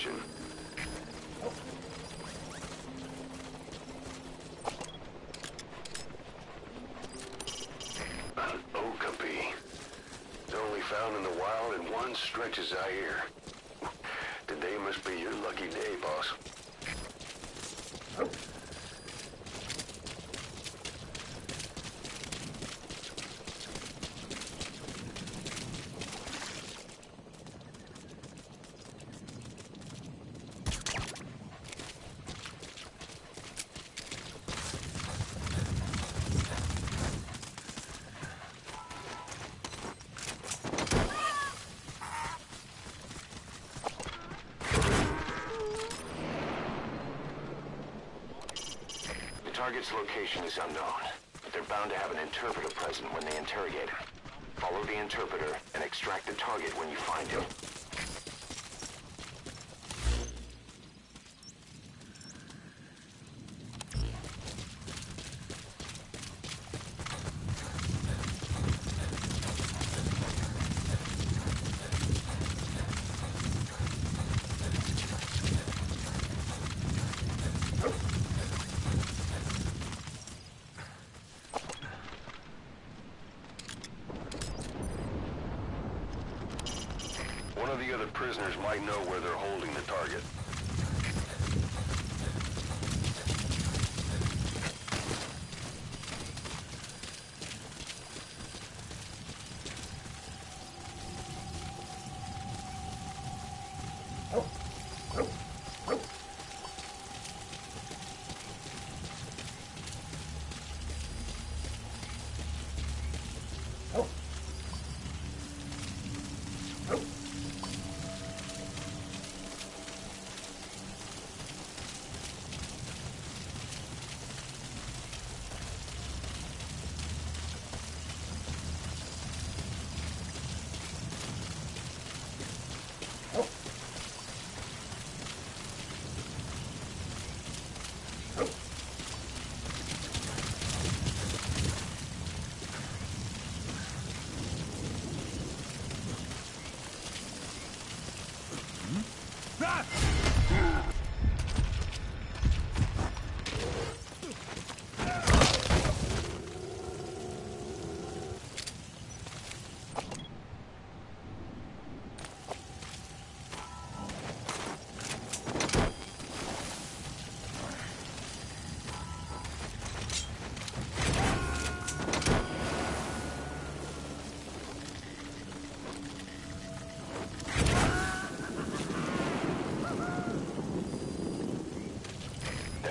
attention. An okapi. It's only found in the wild in one stretch of Zaire. Today must be your lucky day, boss. Target's location is unknown, but they're bound to have an interpreter present when they interrogate him. Follow the interpreter and extract the target when you find him. One of the other prisoners might know where they're holding the target.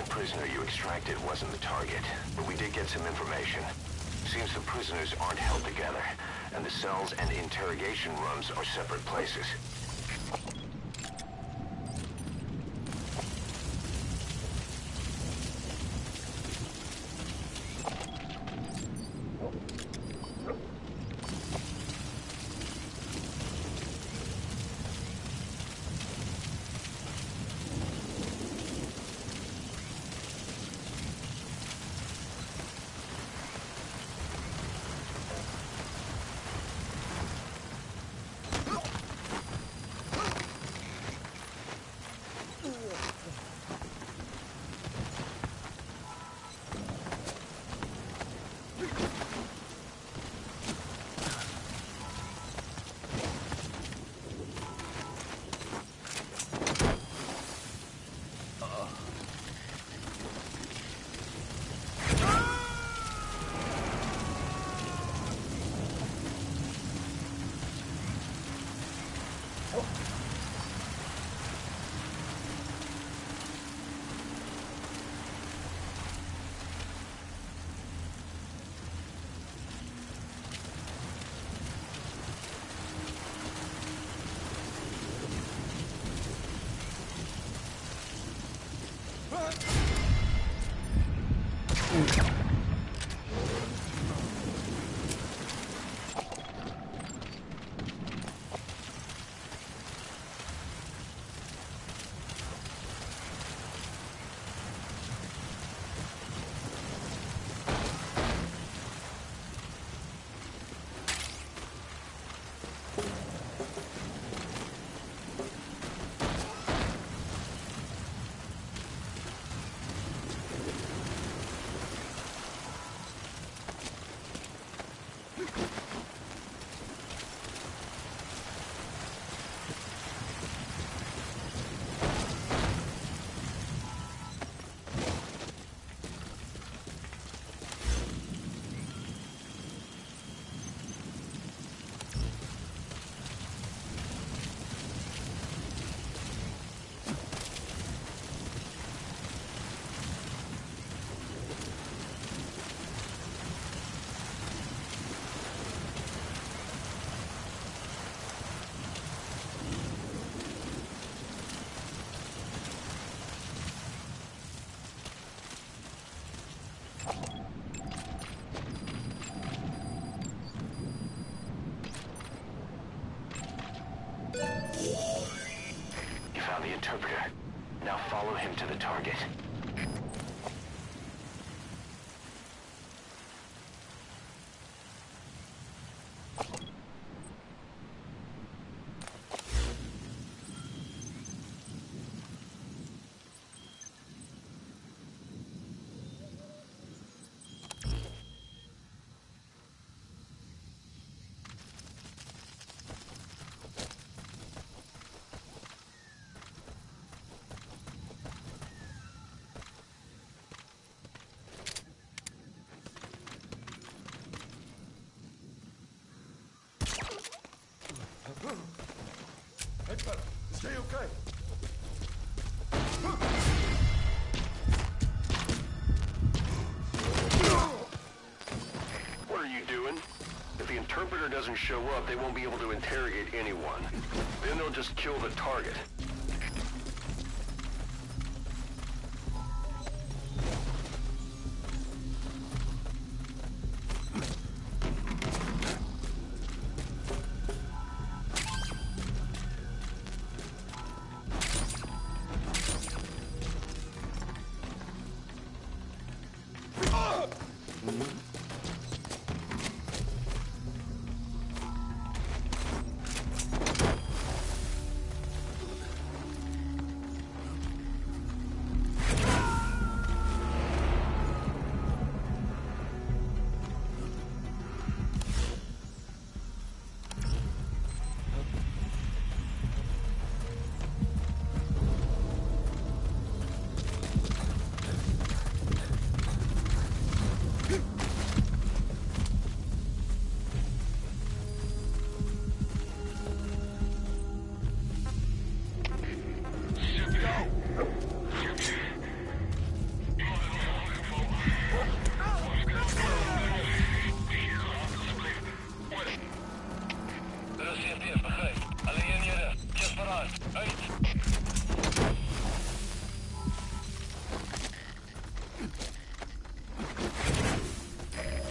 Prisoner you extracted wasn't the target, but we did get some information. Seems the prisoners aren't held together, and the cells and interrogation rooms are separate places. interpreter. Now follow him to the target. Hey, fella, stay okay. What are you doing? If the interpreter doesn't show up, they won't be able to interrogate anyone. Then they'll just kill the target.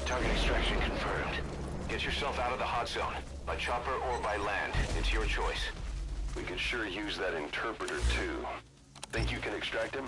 Target extraction confirmed. Get yourself out of the hot zone, by chopper or by land. It's your choice. We could sure use that interpreter, too. Think you can extract him?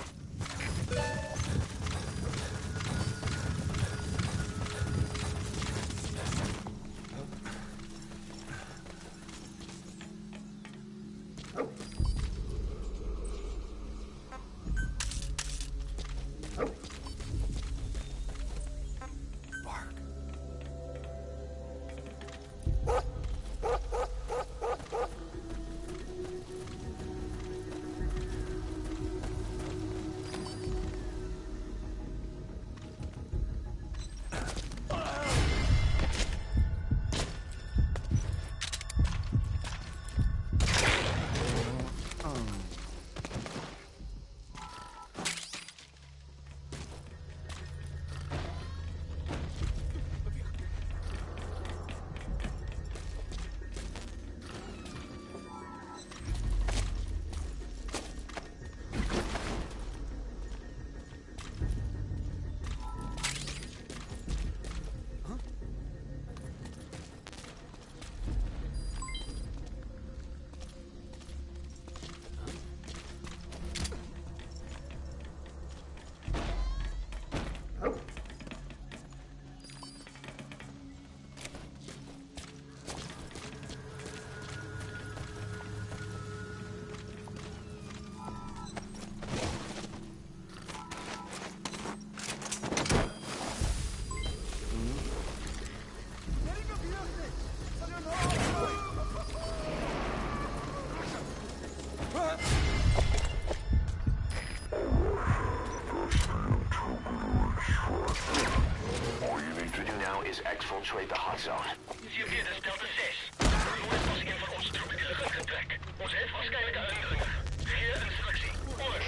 Exfiltrate the hot zone. Hier, dat is Delta 6. Nooit was een van onze troepen die de lucht gaan trekken. Ons heeft waarschijnlijk uitdrukking. Geer instructie. Over.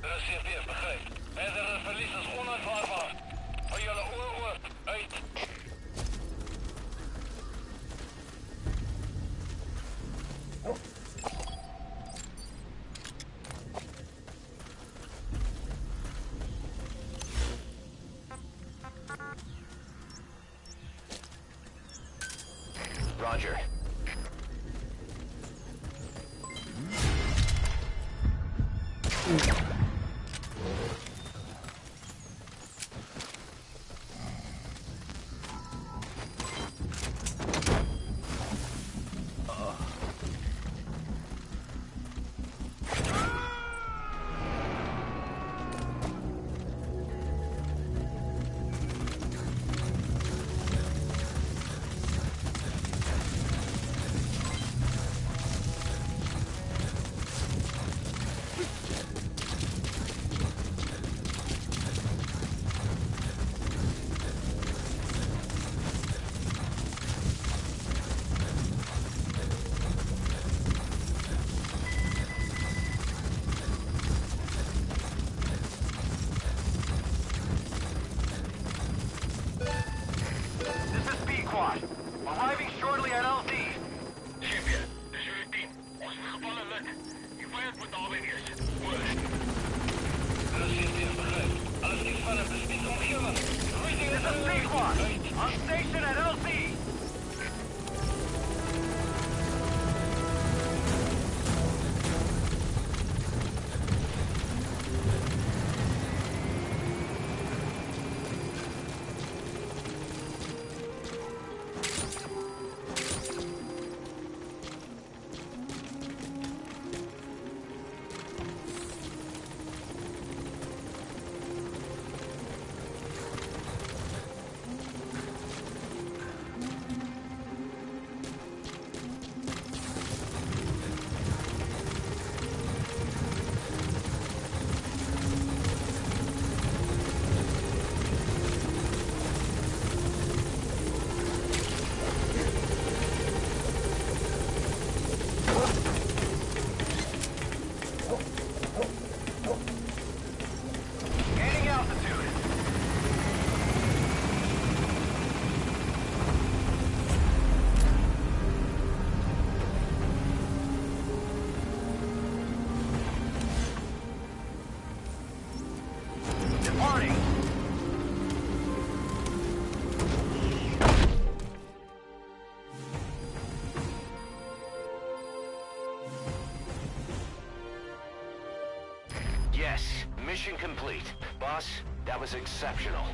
Dat is CFDF, begrijp. Verdere verlies is onuitvaarbaar. Van jullie oor, uit. Roger. Arriving shortly at LZ. Champion, dit is jullie team. Als het gevallen lukt, die vijand moet alweer eerst. Woord. Dat is het begrijp. Alles is van een bestimmte omgeving. This is P-Quad. On station at LZ. Yes, mission complete. Boss, that was exceptional.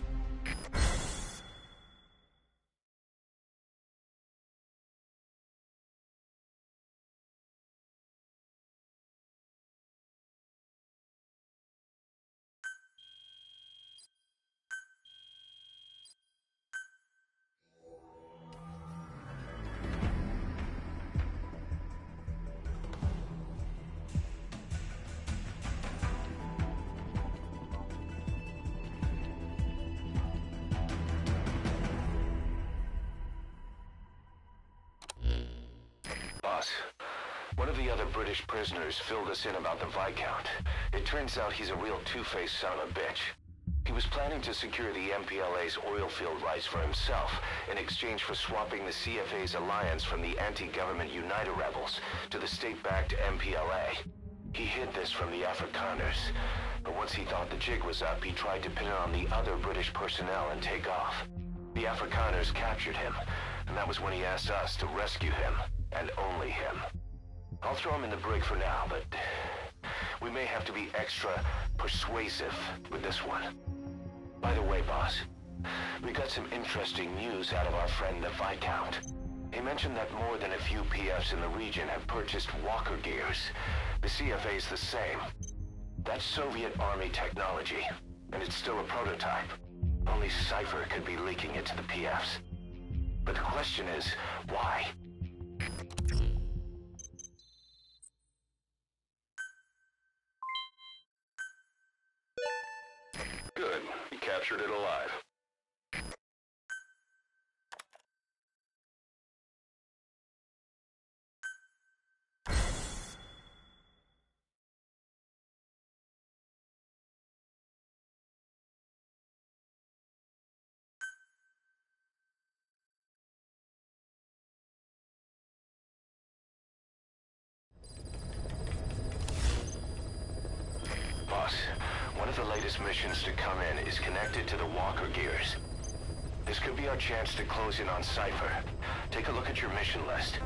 One of the other British prisoners filled us in about the Viscount. It turns out he's a real two-faced son of a bitch. He was planning to secure the MPLA's oil field rights for himself in exchange for swapping the CFA's alliance from the anti-government United rebels to the state-backed MPLA. He hid this from the Afrikaners, but once he thought the jig was up, he tried to pin it on the other British personnel and take off. The Afrikaners captured him, and that was when he asked us to rescue him, and only him. I'll throw him in the brig for now, but we may have to be extra persuasive with this one. By the way, boss, we got some interesting news out of our friend the Viscount. He mentioned that more than a few PFs in the region have purchased walker gears. The CFA's the same. That's Soviet Army technology, and it's still a prototype. Only Cypher could be leaking it to the PFs. But the question is, why? Good. He captured it alive. Boss, one of the latest missions to come in is connected to the walker gears. This could be our chance to close in on Cypher. Take a look at your mission list.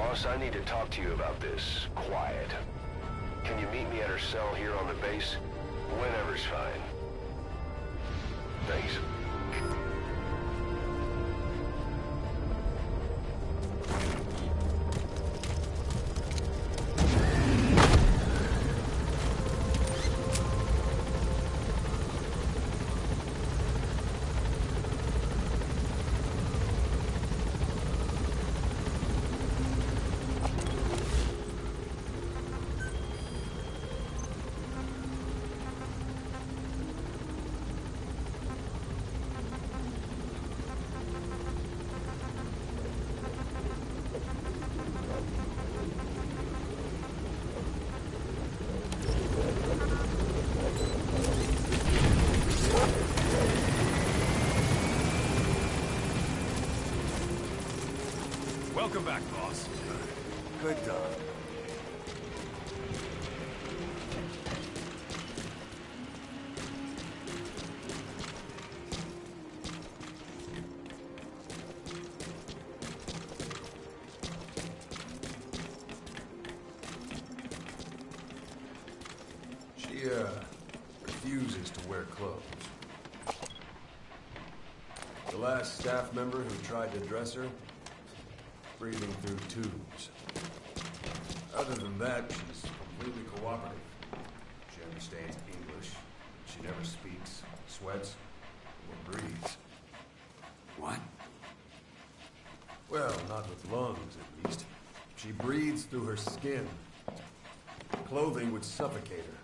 Boss, I need to talk to you about this. Quiet. Can you meet me at her cell here on the base? Whenever's fine. Thanks. Welcome back, boss. Good dog. She, refuses to wear clothes. The last staff member who tried to dress her, breathing through tubes. Other than that, she's completely cooperative. She understands English. She never speaks, sweats, or breathes. What? Well, not with lungs, at least. She breathes through her skin. Clothing would suffocate her.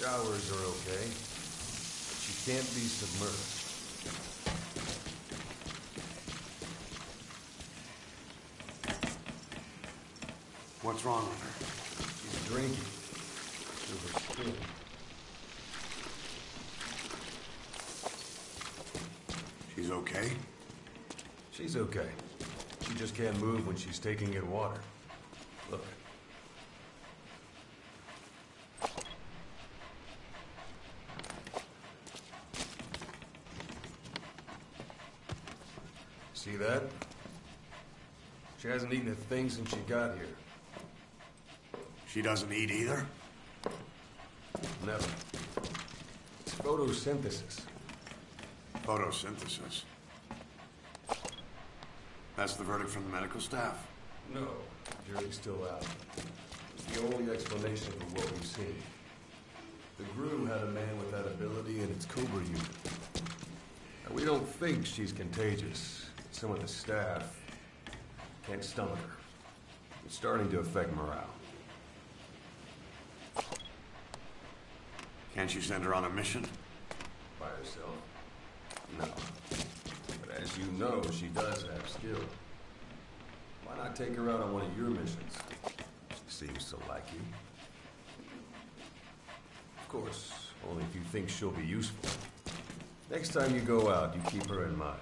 Showers are okay, but she can't be submerged. What's wrong with her? She's drinking through her skin. She's okay? She's okay. She just can't move when she's taking in water. Look. See that? She hasn't eaten a thing since she got here. She doesn't eat either? Never. It's photosynthesis. Photosynthesis. That's the verdict from the medical staff? No, jury's still out. It's the only explanation for what we've seen. The GRU had a man with that ability in its Cobra unit. Now, we don't think she's contagious. Some of the staff can't stomach her. It's starting to affect morale. Can't you send her on a mission? By herself? No. But as you know, she does have skill. Why not take her out on one of your missions? She seems to like you. Of course, only if you think she'll be useful. Next time you go out, you keep her in mind.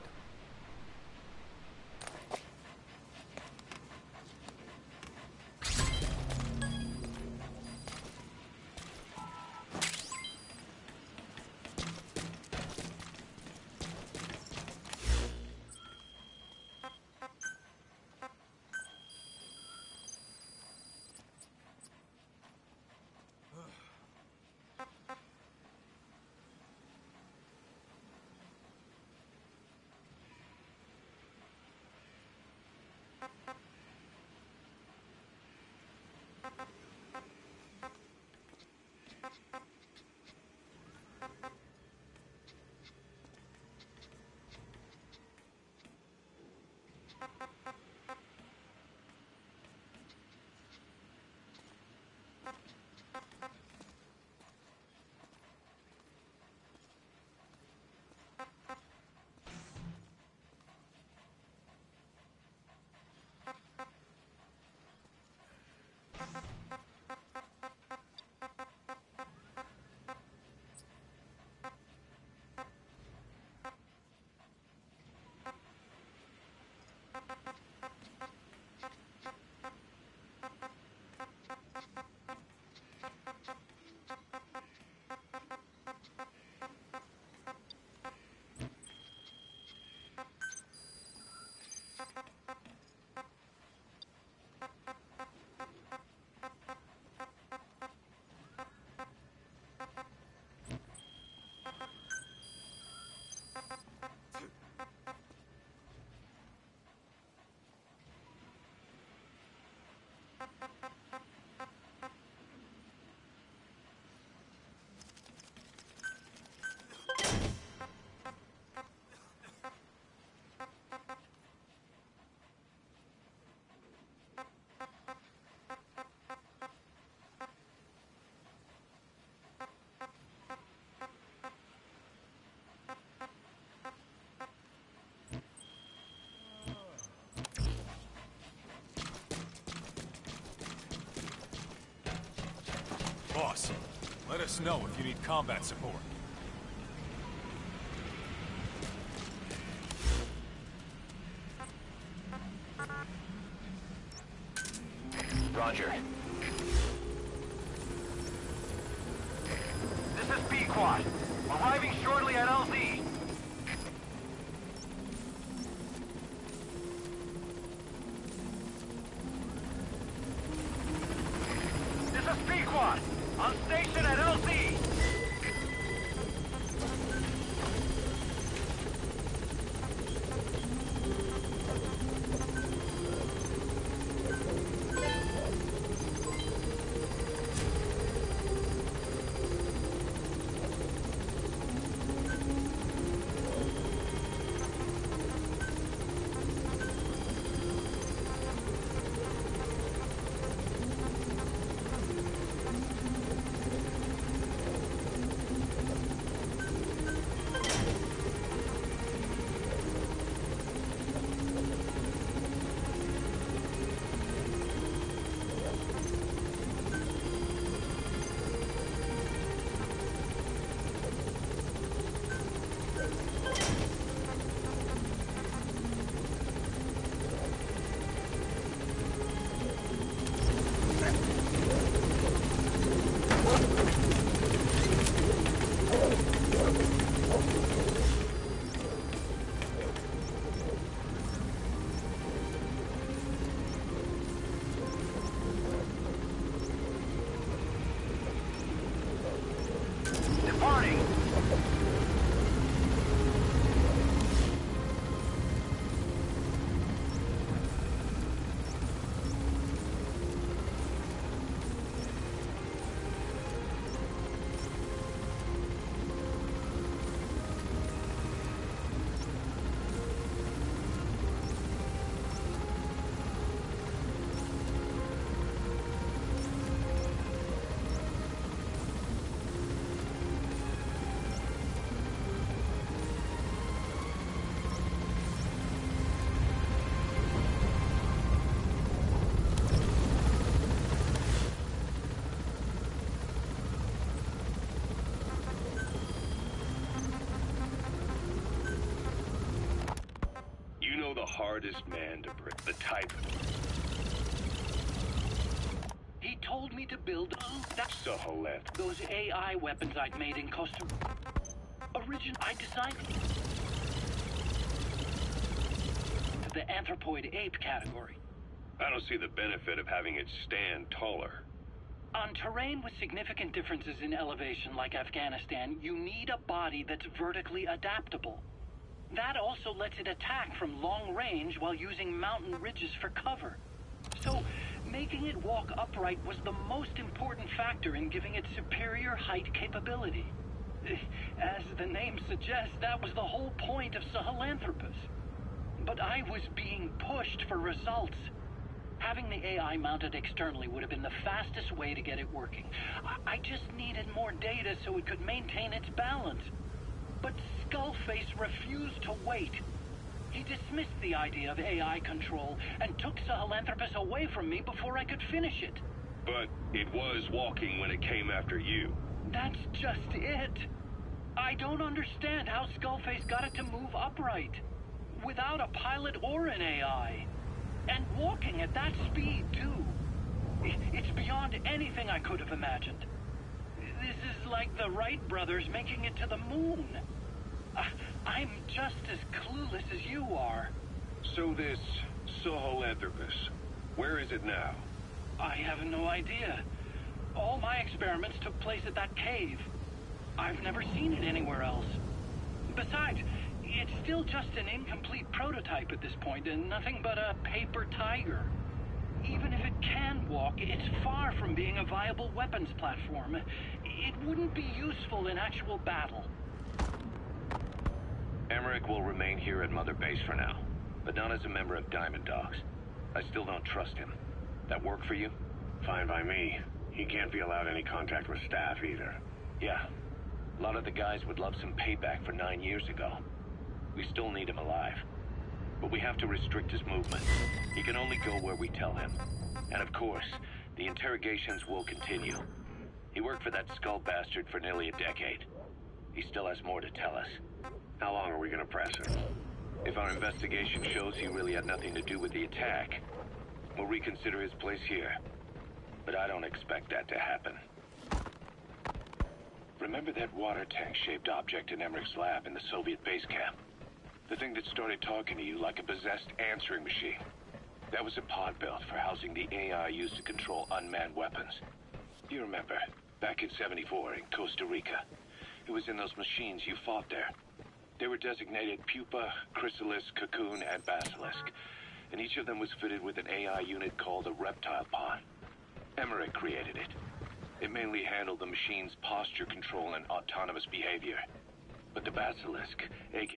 boss. Let us know if you need combat support. Roger. This is B-Quad. Arriving shortly at LZ. This is B-Quad. On station at LZ. Departing. The hardest man to break. The type. He told me to build Sahelanthropus. those AI weapons I'd made in Costa Rica. I designed to the anthropoid ape category. I don't see the benefit of having it stand taller. On terrain with significant differences in elevation like Afghanistan, you need a body that's vertically adaptable. That also lets it attack from long range while using mountain ridges for cover. So, making it walk upright was the most important factor in giving it superior height capability. As the name suggests, that was the whole point of Sahelanthropus. But I was being pushed for results. Having the AI mounted externally would have been the fastest way to get it working. I just needed more data so it could maintain its balance. But Skullface refused to wait. He dismissed the idea of AI control and took Sahelanthropus away from me before I could finish it. But it was walking when it came after you. That's just it. I don't understand how Skullface got it to move upright, without a pilot or an AI. And walking at that speed, too. It's beyond anything I could have imagined. This is like the Wright brothers making it to the moon. I'm just as clueless as you are. So this Sahelanthropus, where is it now? I have no idea. All my experiments took place at that cave. I've never seen it anywhere else. Besides, it's still just an incomplete prototype at this point, and nothing but a paper tiger. Even if it can walk, it's far from being a viable weapons platform. It wouldn't be useful in actual battle. Emmerich will remain here at Mother Base for now, but not as a member of Diamond Dogs. I still don't trust him. That work for you? Fine by me. He can't be allowed any contact with staff either. Yeah. A lot of the guys would love some payback for 9 years ago. We still need him alive. But we have to restrict his movement. He can only go where we tell him. And of course, the interrogations will continue. He worked for that skull bastard for nearly a decade. He still has more to tell us. How long are we gonna press him? If our investigation shows he really had nothing to do with the attack, we'll reconsider his place here. But I don't expect that to happen. Remember that water tank-shaped object in Emmerich's lab in the Soviet base camp? The thing that started talking to you like a possessed answering machine. That was a pod built for housing the AI used to control unmanned weapons. You remember, back in '74 in Costa Rica. It was in those machines you fought there. They were designated Pupa, Chrysalis, Cocoon, and Basilisk, and each of them was fitted with an AI unit called a reptile pod. Emmerich created it. It mainly handled the machine's posture control and autonomous behavior. But the Basilisk, aka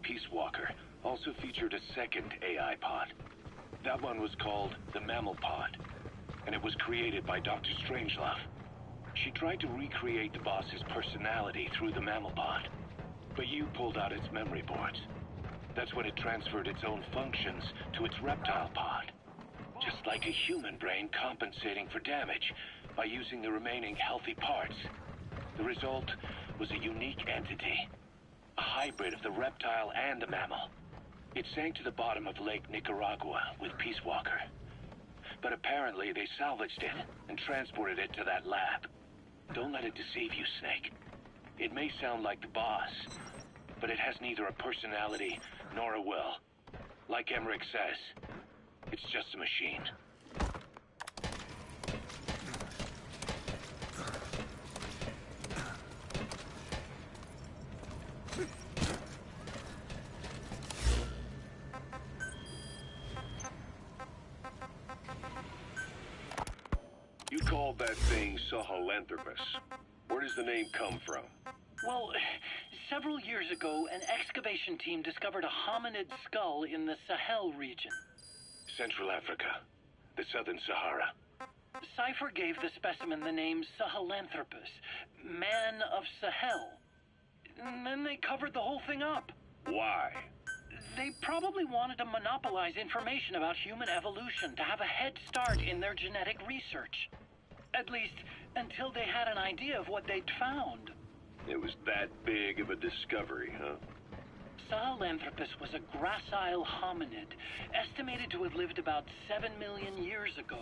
Peace Walker, also featured a second AI pod. That one was called the Mammal Pod, and it was created by Dr. Strangelove. She tried to recreate the boss's personality through the Mammal Pod, but you pulled out its memory boards. That's when it transferred its own functions to its reptile pod. Just like a human brain compensating for damage by using the remaining healthy parts. The result was a unique entity. A hybrid of the reptile and the mammal. It sank to the bottom of Lake Nicaragua with Peace Walker. But apparently they salvaged it and transported it to that lab. Don't let it deceive you, Snake. It may sound like the boss, but it has neither a personality nor a will. Like Emmerich says, it's just a machine. You called that thing Sahelanthropus. Where does the name come from? Well, several years ago, an excavation team discovered a hominid skull in the Sahel region. Central Africa, the Southern Sahara. Cypher gave the specimen the name Sahelanthropus, man of Sahel. And then they covered the whole thing up. Why? They probably wanted to monopolize information about human evolution to have a head start in their genetic research. At least, until they had an idea of what they'd found. It was that big of a discovery, huh? Sahelanthropus was a gracile hominid, estimated to have lived about 7 million years ago.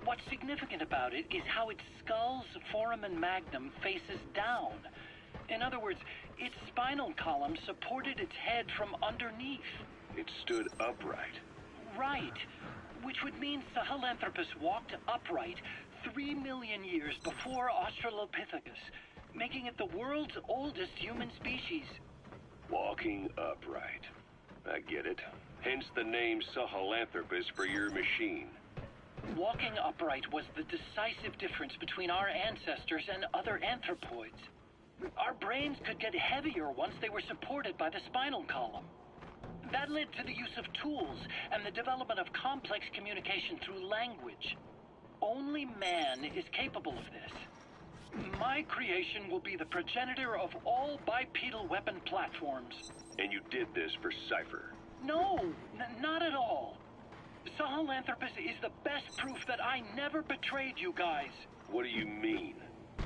What's significant about it is how its skull's foramen magnum faces down. In other words, its spinal column supported its head from underneath. It stood upright. Right, which would mean Sahelanthropus walked upright 3 million years before Australopithecus, making it the world's oldest human species. Walking upright. I get it. Hence the name Sahelanthropus for your machine. Walking upright was the decisive difference between our ancestors and other anthropoids. Our brains could get heavier once they were supported by the spinal column. That led to the use of tools and the development of complex communication through language. Only man is capable of this. My creation will be the progenitor of all bipedal weapon platforms. And you did this for Cypher. No, not at all. Sahelanthropus is the best proof that I never betrayed you guys. What do you mean?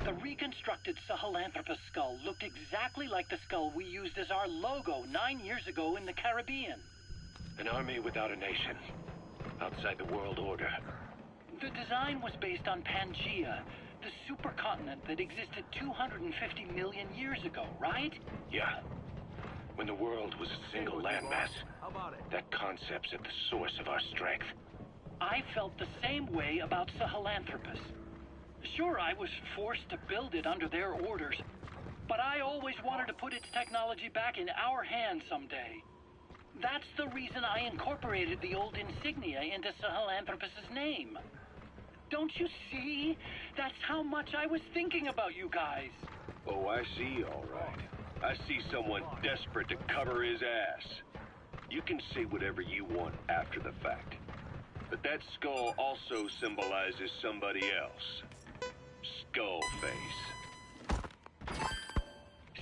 The reconstructed Sahelanthropus skull looked exactly like the skull we used as our logo 9 years ago in the Caribbean. An army without a nation. Outside the world order. The design was based on Pangaea, the supercontinent that existed 250 million years ago, right? Yeah. When the world was a single landmass. How about it? That concept's at the source of our strength. I felt the same way about Sahelanthropus. Sure, I was forced to build it under their orders, but I always wanted to put its technology back in our hands someday. That's the reason I incorporated the old insignia into Sahelanthropus' name. Don't you see? That's how much I was thinking about you guys. Oh, I see, all right. I see someone desperate to cover his ass. You can say whatever you want after the fact. But that skull also symbolizes somebody else. Skullface.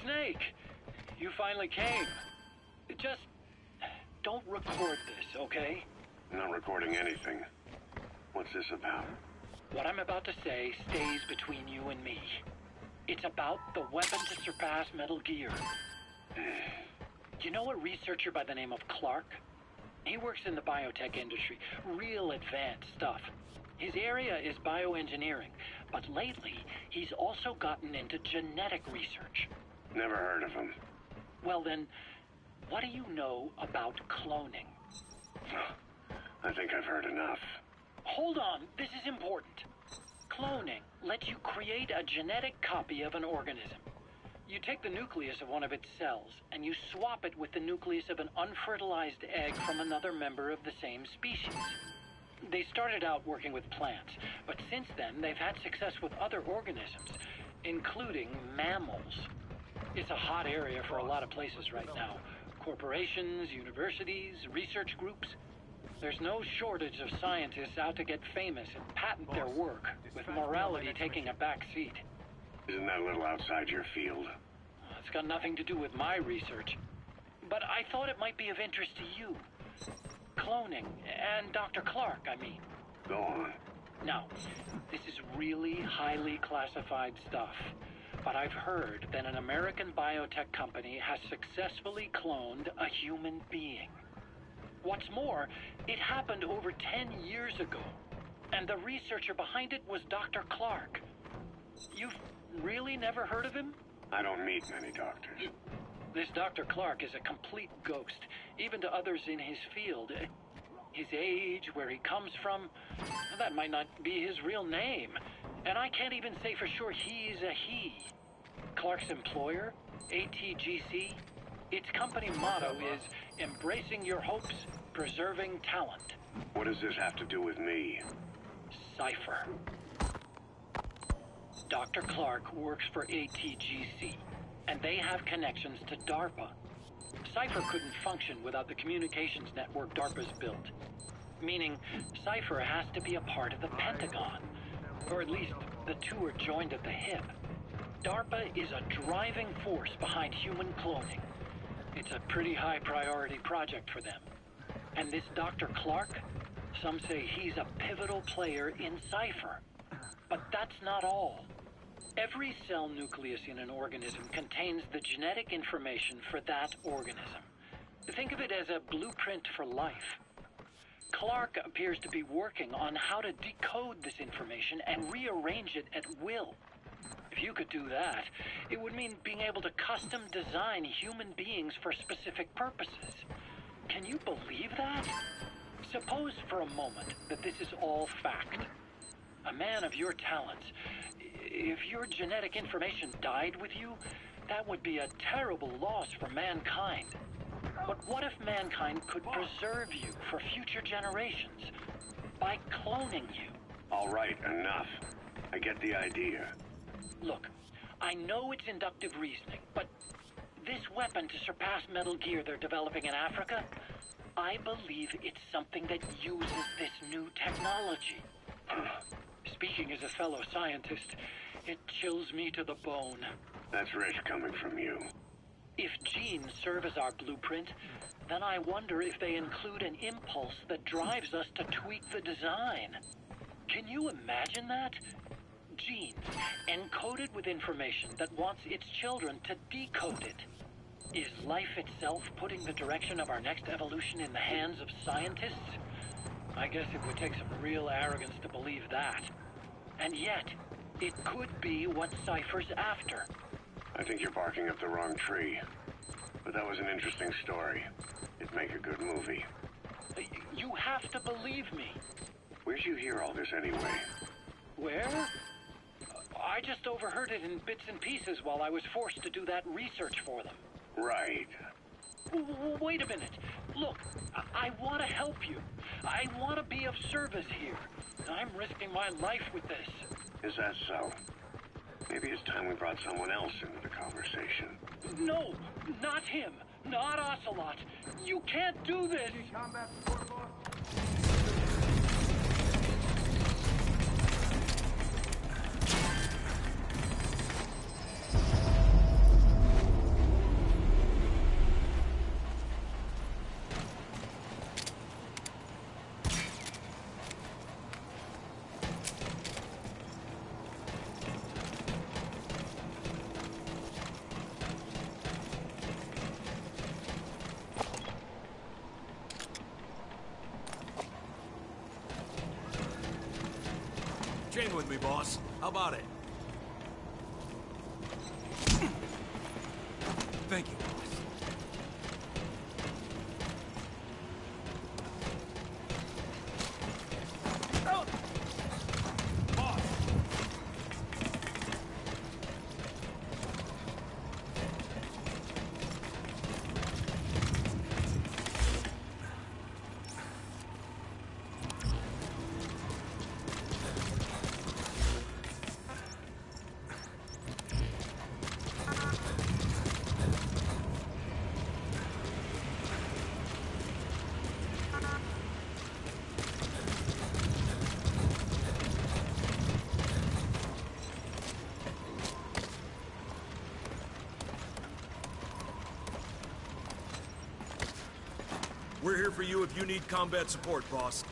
Snake, you finally came. Just don't record this, okay? I'm not recording anything. What's this about? What I'm about to say stays between you and me. It's about the weapon to surpass Metal Gear. You know a researcher by the name of Clark? He works in the biotech industry, real advanced stuff. His area is bioengineering, but lately he's also gotten into genetic research. Never heard of him. Well then, what do you know about cloning? I think I've heard enough. Hold on, this is important. Cloning lets you create a genetic copy of an organism. You take the nucleus of one of its cells, and you swap it with the nucleus of an unfertilized egg from another member of the same species. They started out working with plants, but since then they've had success with other organisms, including mammals. It's a hot area for a lot of places right now. Corporations, universities, research groups. There's no shortage of scientists out to get famous and patent their work, with morality taking a back seat. Isn't that a little outside your field? It's got nothing to do with my research. But I thought it might be of interest to you. Cloning, and Dr. Clark, I mean. Go on. Now, this is really highly classified stuff. But I've heard that an American biotech company has successfully cloned a human being. What's more, it happened over 10 years ago. And the researcher behind it was Dr. Clark. You've really never heard of him? I don't meet many doctors. This Dr. Clark is a complete ghost, even to others in his field. His age, where he comes from, that might not be his real name. And I can't even say for sure he's a he. Clark's employer, ATGC, its company motto is embracing your hopes, preserving talent. What does this have to do with me? Cypher. Dr. Clark works for ATGC, and they have connections to DARPA. Cypher couldn't function without the communications network DARPA's built. Meaning, Cypher has to be a part of the Pentagon. Or at least, the two are joined at the hip. DARPA is a driving force behind human cloning. It's a pretty high priority project for them. And this Dr. Clark, some say he's a pivotal player in Cypher. But that's not all. Every cell nucleus in an organism contains the genetic information for that organism. Think of it as a blueprint for life. Clark appears to be working on how to decode this information and rearrange it at will. If you could do that, it would mean being able to custom design human beings for specific purposes. Can you believe that? Suppose for a moment that this is all fact. A man of your talents, if your genetic information died with you, that would be a terrible loss for mankind. But what if mankind could preserve you for future generations by cloning you? All right, enough. I get the idea. Look, I know it's inductive reasoning, but this weapon to surpass Metal Gear they're developing in Africa, I believe it's something that uses this new technology. Speaking as a fellow scientist, it chills me to the bone. That's rich coming from you. If genes serve as our blueprint, then I wonder if they include an impulse that drives us to tweak the design. Can you imagine that? Genes, encoded with information that wants its children to decode it. Is life itself putting the direction of our next evolution in the hands of scientists? I guess it would take some real arrogance to believe that. And yet, it could be what Cypher's after. I think you're barking up the wrong tree. But that was an interesting story. It'd make a good movie. You have to believe me. Where'd you hear all this anyway? Where? I just overheard it in bits and pieces while I was forced to do that research for them. Right. Wait a minute. Look, I want to help you. I want to be of service here. I'm risking my life with this. Is that so? Maybe it's time we brought someone else into the conversation. No, not him. Not Ocelot. You can't do this. Combat support, boss. Chain with me, boss. How about it? Thank you, boss. Boss! We're here for you if you need combat support, boss.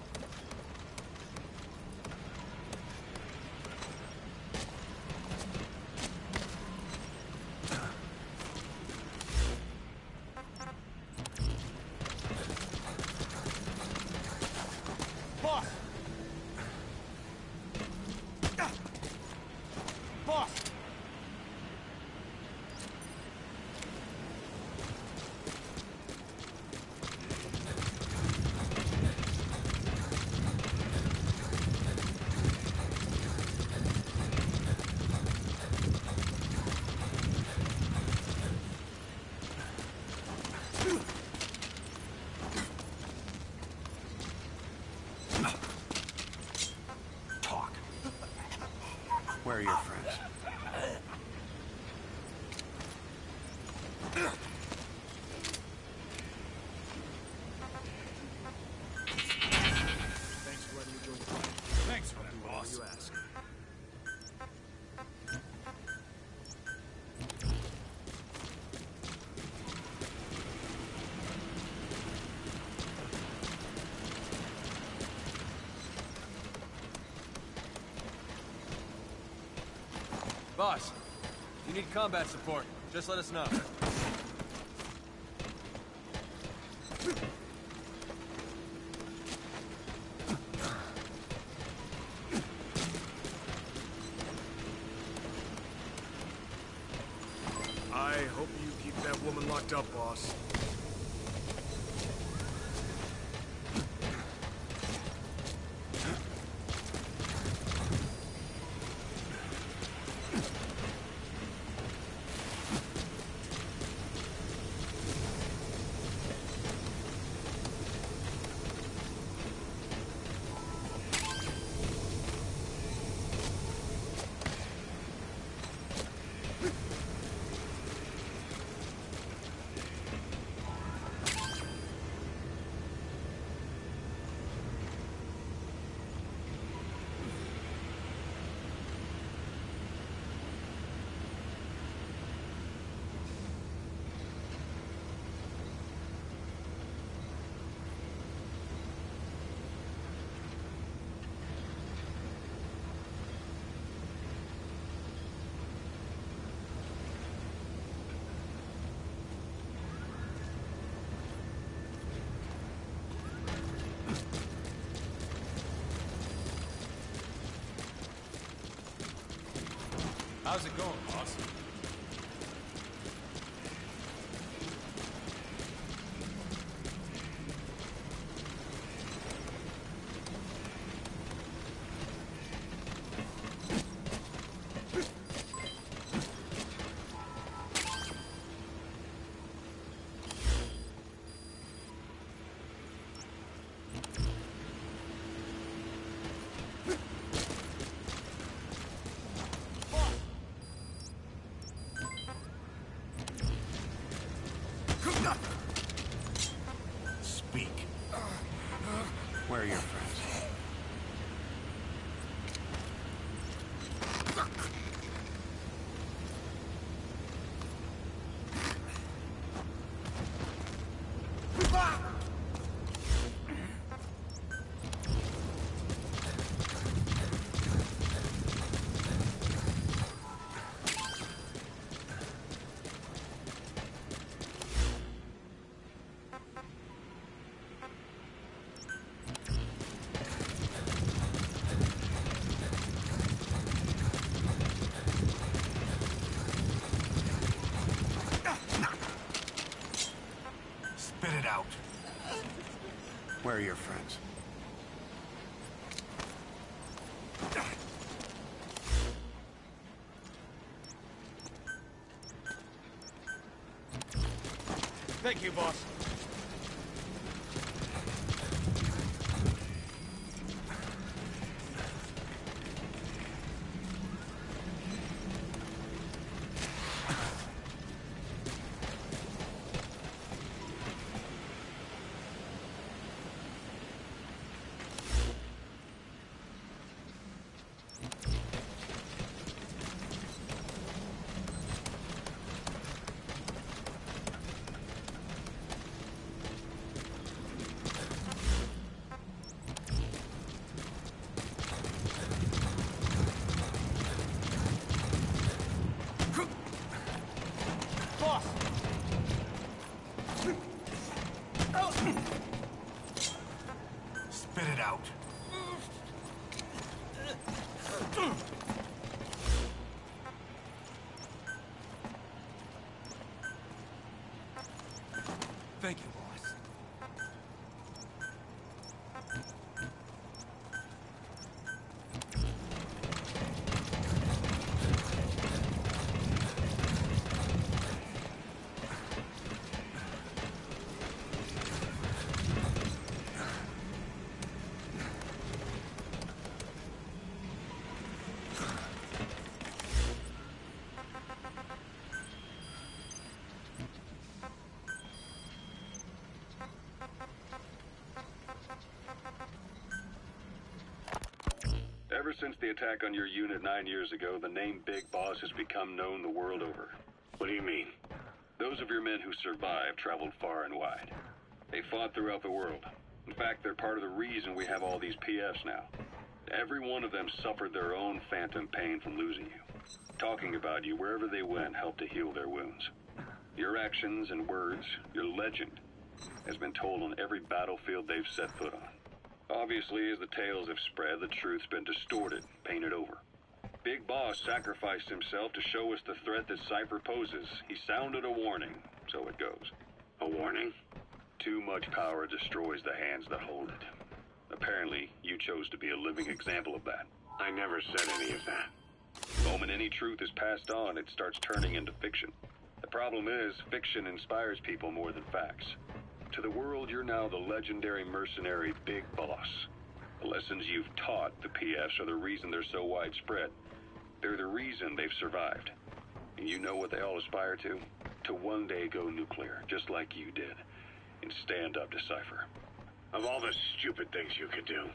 Boss! Boss! Talk. Where are your friends? Thanks for letting me join the fight. Thanks for that, boss. You ask. Boss, you need combat support. Just let us know. I hope you keep that woman locked up, boss. How's it going, boss? Where are your friends? Thank you, boss. Spit it out. Thank you, boss. Ever since the attack on your unit 9 years ago, the name Big Boss has become known the world over. What do you mean? Those of your men who survived traveled far and wide. They fought throughout the world. In fact, they're part of the reason we have all these PFs now. Every one of them suffered their own phantom pain from losing you. Talking about you wherever they went helped to heal their wounds. Your actions and words, your legend, has been told on every battlefield they've set foot on. Obviously, as the tales have spread, the truth's been distorted, painted over. Big Boss sacrificed himself to show us the threat that Cypher poses. He sounded a warning, so it goes. A warning? Too much power destroys the hands that hold it. Apparently, you chose to be a living example of that. I never said any of that. The moment any truth is passed on, it starts turning into fiction. The problem is, fiction inspires people more than facts. To the world, you're now the legendary mercenary Big Boss. The lessons you've taught the PFs are the reason they're so widespread. They're the reason they've survived. And you know what they all aspire to? To one day go nuclear, just like you did, and stand up to Cypher. Of all the stupid things you could do.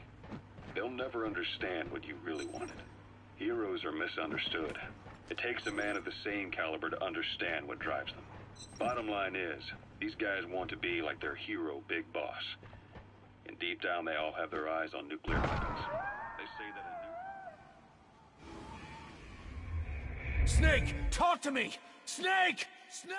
They'll never understand what you really wanted. Heroes are misunderstood. It takes a man of the same caliber to understand what drives them. Bottom line is, these guys want to be like their hero, Big Boss. And deep down, they all have their eyes on nuclear weapons. They say that a Snake, talk to me! Snake! Snake!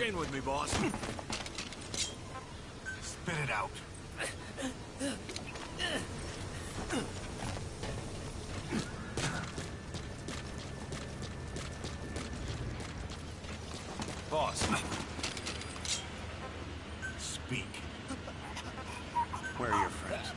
chain with me, boss. Spit it out. Boss. Speak. Where are your friends?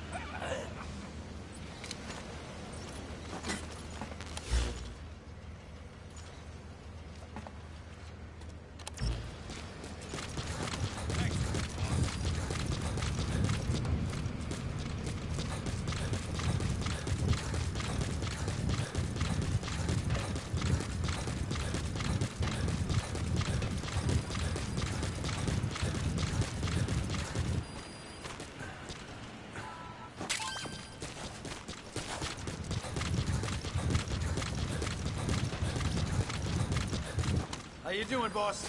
How you doing, boss?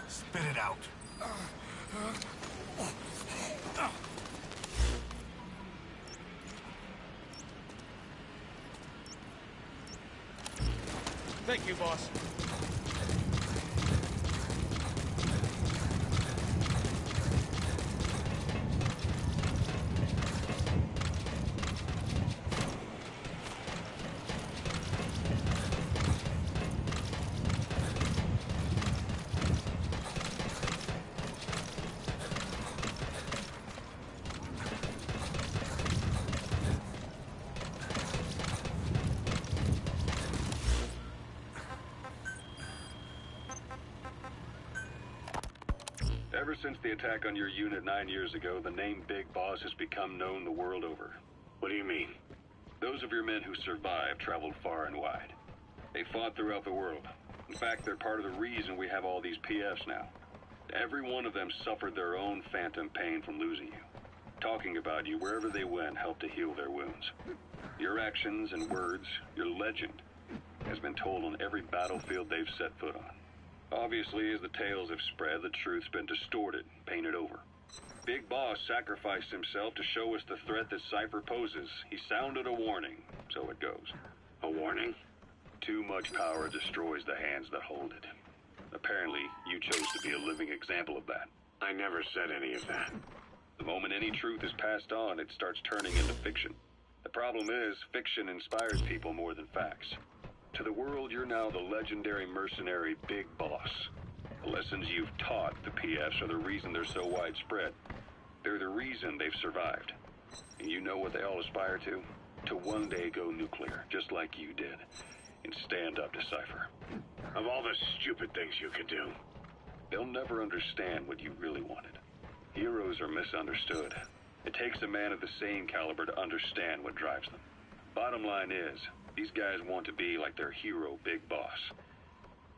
Spit it out. Thank you, boss. Ever since the attack on your unit 9 years ago, the name Big Boss has become known the world over. What do you mean? Those of your men who survived traveled far and wide. They fought throughout the world. In fact, they're part of the reason we have all these PFs now. Every one of them suffered their own phantom pain from losing you. Talking about you wherever they went helped to heal their wounds. Your actions and words, your legend, has been told on every battlefield they've set foot on. Obviously, as the tales have spread, the truth's been distorted, painted over. Big Boss sacrificed himself to show us the threat that Cypher poses. He sounded a warning, so it goes. A warning? Too much power destroys the hands that hold it. Apparently, you chose to be a living example of that. I never said any of that. The moment any truth is passed on, it starts turning into fiction. The problem is, fiction inspires people more than facts. To the world, you're now the legendary mercenary Big Boss. The lessons you've taught the PFs are the reason they're so widespread. They're the reason they've survived. And you know what they all aspire to? To one day go nuclear, just like you did, and stand up to Cypher. Of all the stupid things you could do. They'll never understand what you really wanted. Heroes are misunderstood. It takes a man of the same caliber to understand what drives them. Bottom line is, these guys want to be like their hero, Big Boss.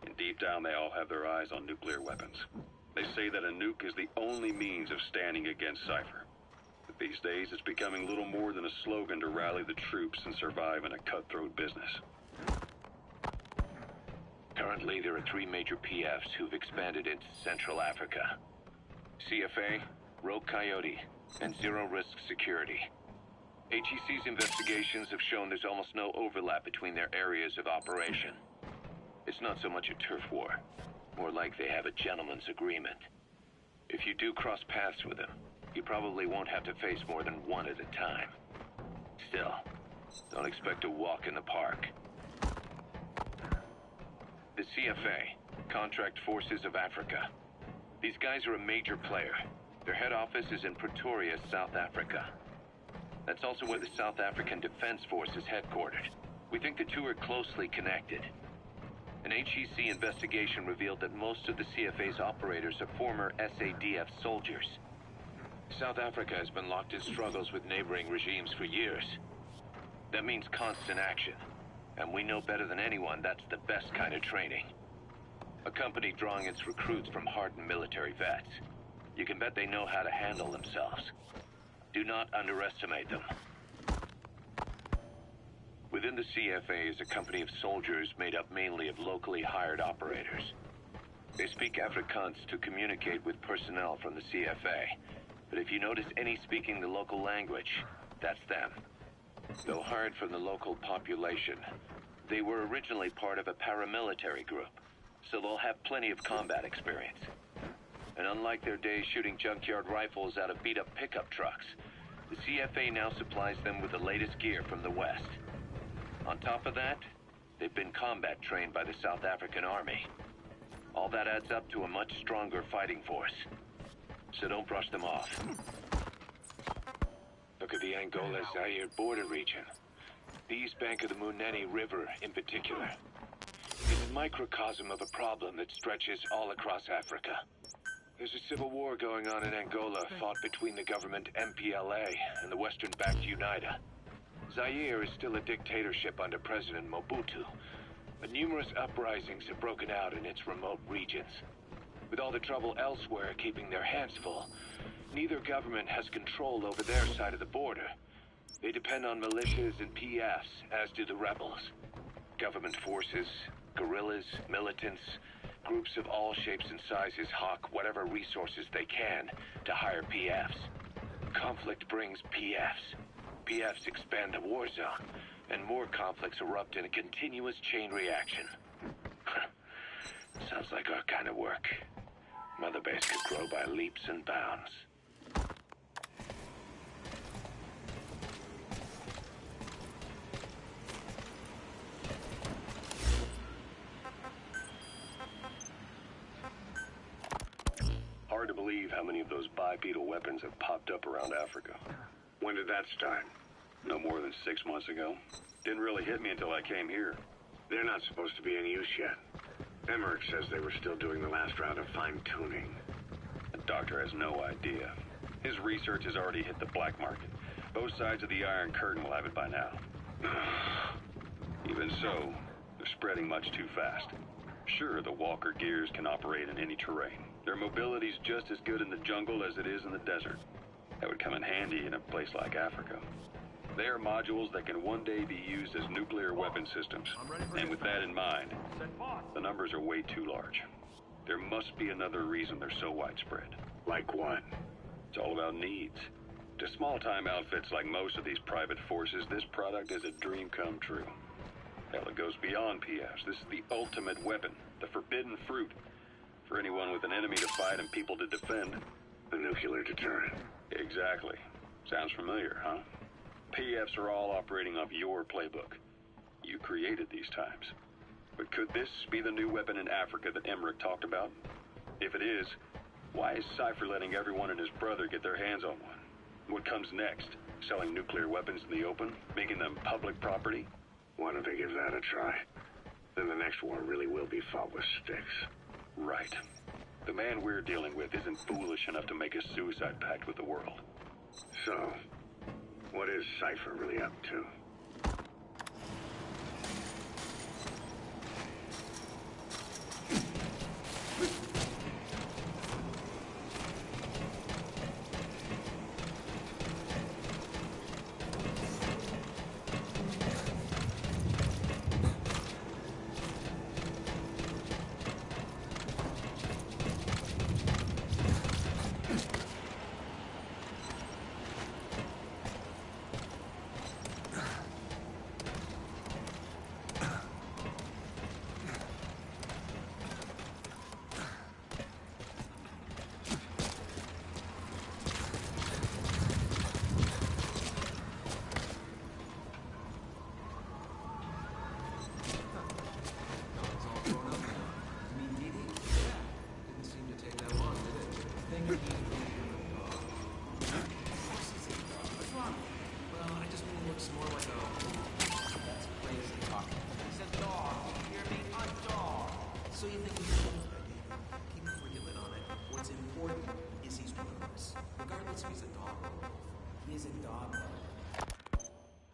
And deep down, they all have their eyes on nuclear weapons. They say that a nuke is the only means of standing against Cypher. But these days, it's becoming little more than a slogan to rally the troops and survive in a cutthroat business. Currently, there are 3 major PFs who've expanded into Central Africa. CFA, Rogue Coyote, and Zero Risk Security. HEC's investigations have shown there's almost no overlap between their areas of operation. It's not so much a turf war, more like they have a gentleman's agreement. If you do cross paths with them, you probably won't have to face more than one at a time. Still, don't expect a walk in the park. The CFA, Contract Forces of Africa. These guys are a major player. Their head office is in Pretoria, South Africa. That's also where the South African Defense Force is headquartered. We think the two are closely connected. An HEC investigation revealed that most of the CFA's operators are former SADF soldiers. South Africa has been locked in struggles with neighboring regimes for years. That means constant action, and we know better than anyone that's the best kind of training. A company drawing its recruits from hardened military vets. You can bet they know how to handle themselves. Do not underestimate them. Within the CFA is a company of soldiers made up mainly of locally hired operators. They speak Afrikaans to communicate with personnel from the CFA. But if you notice any speaking the local language, that's them. Though hired from the local population, they were originally part of a paramilitary group. so they'll have plenty of combat experience. And unlike their days shooting junkyard rifles out of beat-up pickup trucks, the CFA now supplies them with the latest gear from the West. On top of that, they've been combat trained by the South African Army. All that adds up to a much stronger fighting force. So don't brush them off. Look at the Angola-Zaire border region. The east bank of the Munene River in particular. It's a microcosm of a problem that stretches all across Africa. There's a civil war going on in Angola fought between the government MPLA and the Western-backed UNITA. Zaire is still a dictatorship under President Mobutu, but numerous uprisings have broken out in its remote regions. With all the trouble elsewhere keeping their hands full, neither government has control over their side of the border. They depend on militias and PFs, as do the rebels. Government forces, guerrillas, militants, groups of all shapes and sizes hawk whatever resources they can to hire PFs. Conflict brings PFs. PFs expand the war zone, and more conflicts erupt in a continuous chain reaction. Sounds like our kind of work. Mother Base could grow by leaps and bounds. Hard to believe how many of those bipedal weapons have popped up around Africa. When did that start? No more than 6 months ago. Didn't really hit me until I came here. They're not supposed to be in use yet. Emmerich says they were still doing the last round of fine-tuning. The doctor has no idea. His research has already hit the black market. Both sides of the Iron Curtain will have it by now. Even so, they're spreading much too fast. Sure, the Walker gears can operate in any terrain. Their mobility's just as good in the jungle as it is in the desert. That would come in handy in a place like Africa. They are modules that can one day be used as nuclear weapon systems. And with that in mind, the numbers are way too large. There must be another reason they're so widespread. Like what? It's all about needs. To small-time outfits like most of these private forces, this product is a dream come true. Hell, it goes beyond PFs. This is the ultimate weapon, the forbidden fruit. For anyone with an enemy to fight and people to defend. The nuclear deterrent. Exactly. Sounds familiar, huh? PFs are all operating off your playbook. You created these times. But could this be the new weapon in Africa that Emmerich talked about? If it is, why is Cypher letting everyone and his brother get their hands on one? What comes next? Selling nuclear weapons in the open? Making them public property? Why don't they give that a try? Then the next war really will be fought with sticks. Right. The man we're dealing with isn't foolish enough to make a suicide pact with the world. So, what is Cypher really up to?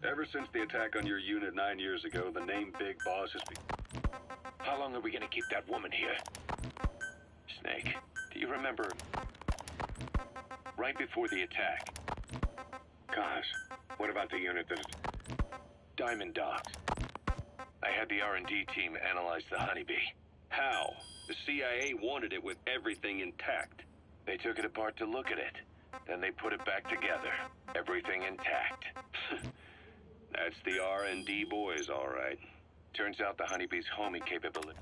Ever since the attack on your unit 9 years ago, the name Big Boss has been... How long are we gonna keep that woman here? Snake, do you remember... right before the attack? Gosh, what about the unit that... Diamond Dogs. I had the R&D team analyze the honeybee. How? The CIA wanted it with everything intact. They took it apart to look at it. Then they put it back together. Everything intact. That's the R&D boys, all right. Turns out the honeybee's homing capability.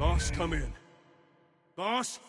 Boss, come in. Boss?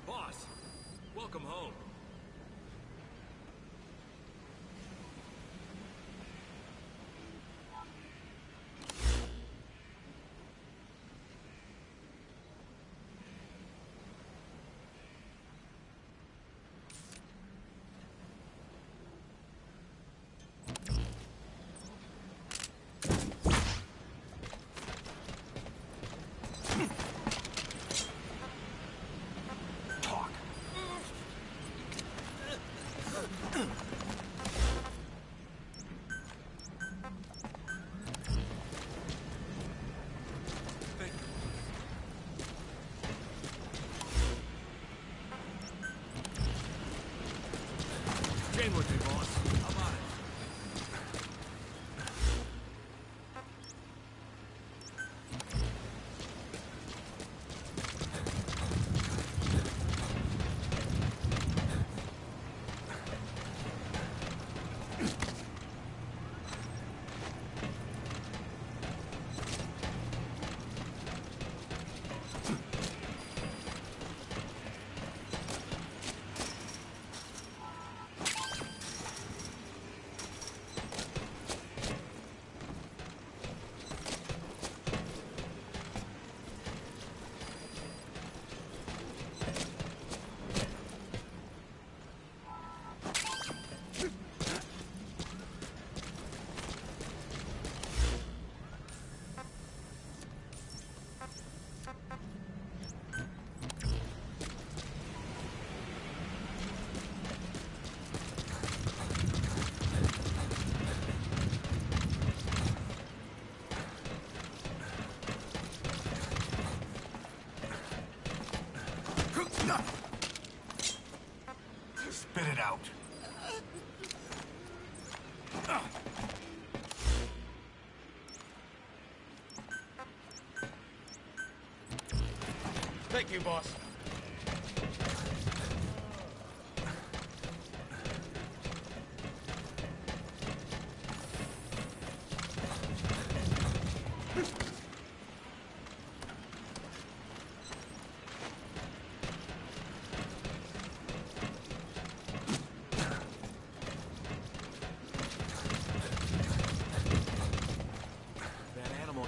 Boss, welcome home. Chain with me, boss. How about it? Spit it out. Thank you, boss.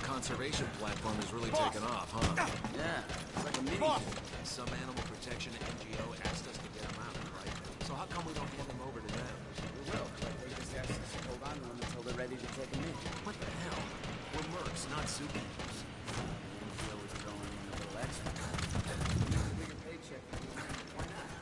Conservation platform has really taken off, huh? Yeah, it's like a mini. Some animal protection NGO asked us to get them out, right? So how come we don't hand them over to them? We will, but they just asked us to hold on to them until they're ready to take them in. What the hell? We're mercs, not superheroes. NGO is throwing in a little extra. A bigger paycheck. Why not?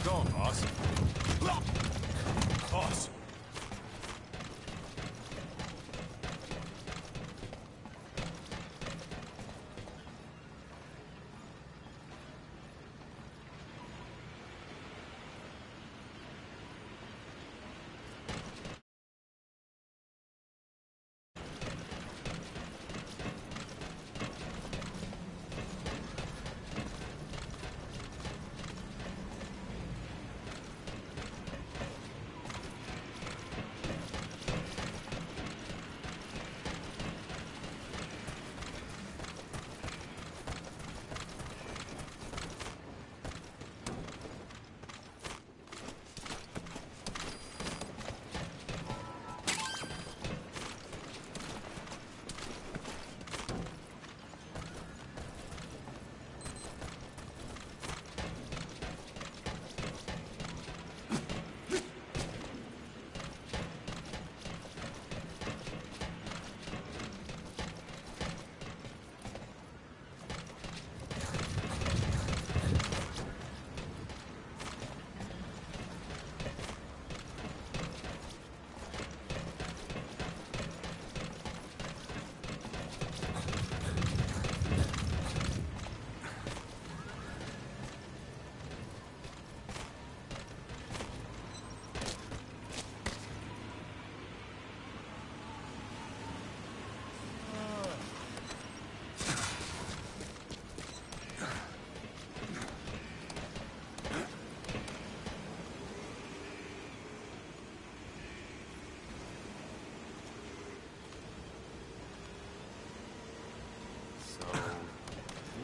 going, boss? Boss.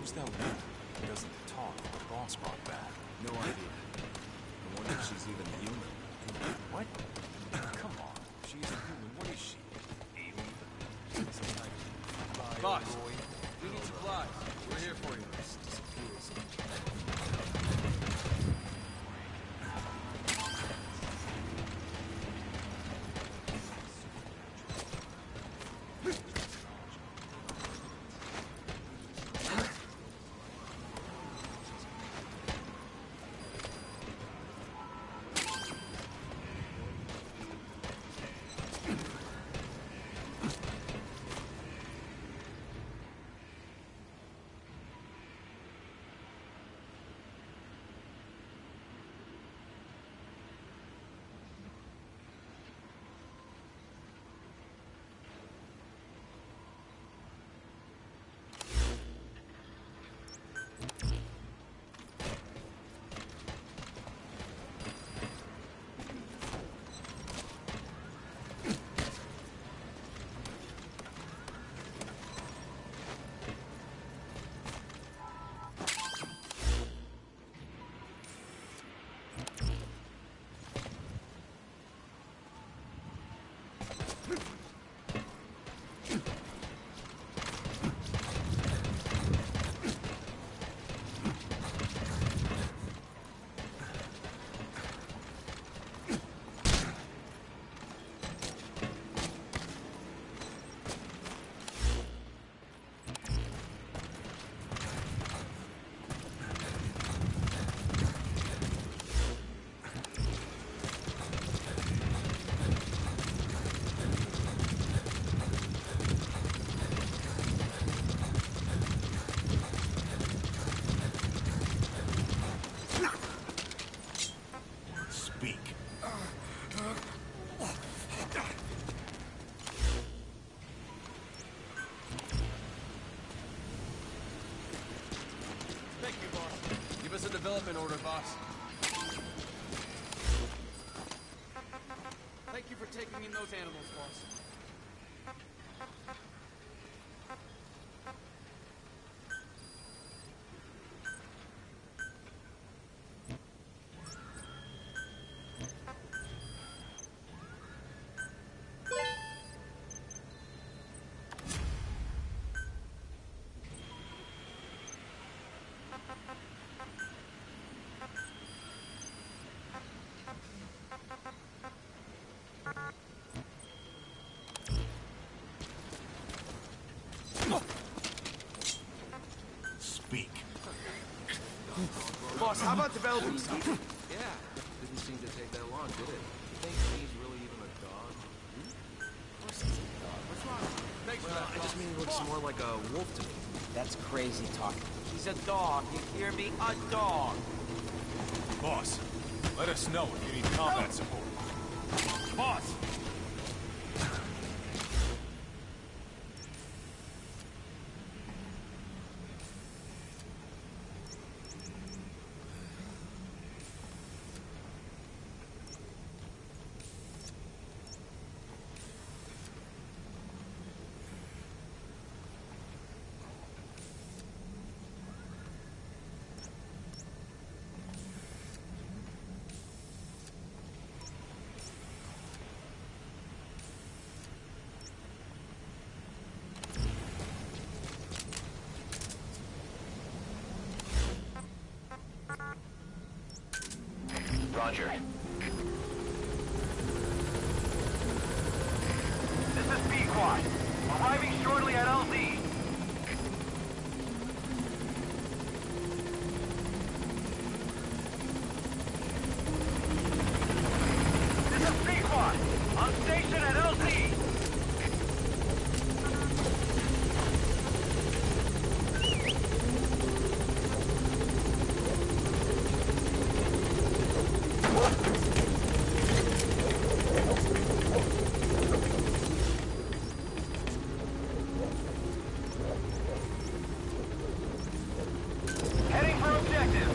Who's that woman who doesn't talk when the boss brought back? No idea. I wonder if she's even human. What? Come on. She's a human. What is she? Alien? Some kind of Boss, bioroid? we need supplies. We're here for you. Development order, boss. Thank you for taking in those animals, boss. Boss, how about developing something? Yeah, didn't seem to take that long, did it? You think he's really even a dog? Of course he's a dog. What's wrong? Well, I just mean he looks more like a wolf to me. That's crazy talk. He's a dog. You hear me? A dog. Boss, let us know if you need combat support. Boss! Roger. This is Pequod. Arriving shortly at LZ. This is Pequod. On station at LZ. Heading for objective.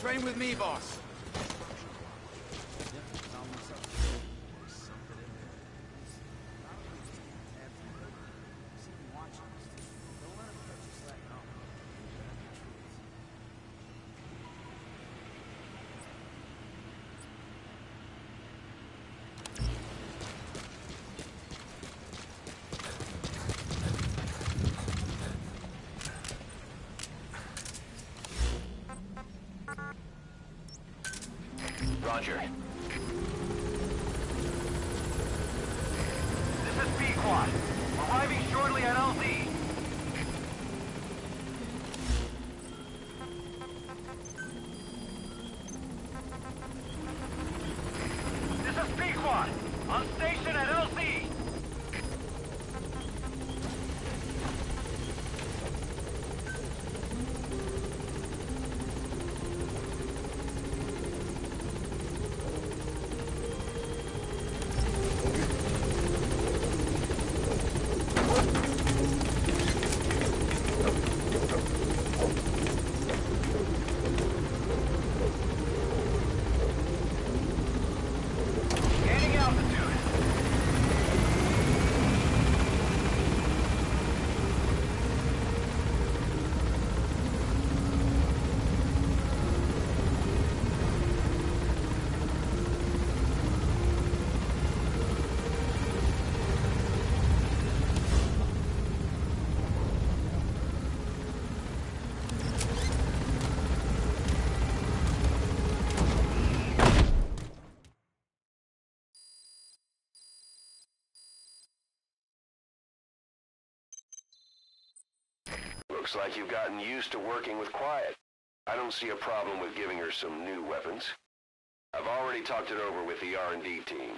Train with me, boss. Roger. This is Pequod. Arriving shortly at LZ. This is Pequod. On station at LZ. Gaining altitude. Looks like you've gotten used to working with Quiet. I don't see a problem with giving her some new weapons. I've already talked it over with the R&D team.